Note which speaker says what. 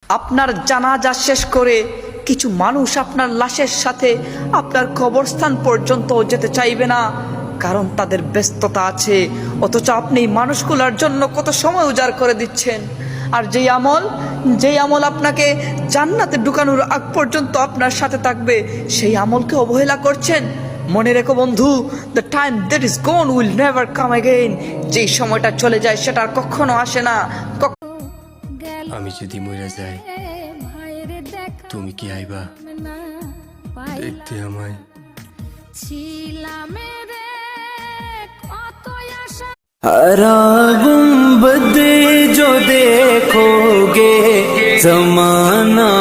Speaker 1: আপনার জানাজা শেষ করে কিছু মানুষ আপনার লাশের সাথে আপনার কবরস্থান পর্যন্ত যেতে চাইবে না, কারণ তাদের ব্যস্ততা আছে। অথচ আপনি এই মানুষগুলোর জন্য কত সময় উজাড় করে দিচ্ছেন। আর যেই আমল আপনাকে জান্নাতে ঢুকানোর আগ পর্যন্ত আপনার সাথে থাকবে, সেই আমলকে অবহেলা করছেন। মনে রেখো বন্ধু, the time that is gone will never come again. যেই সময়টা চলে যায় সেটা আর কখনো আসে না।
Speaker 2: আমি যদি মরে যাই, তুমি কি আইবা দেখতে আমায়?
Speaker 3: हरा गुंबद जो देखोगे जमाना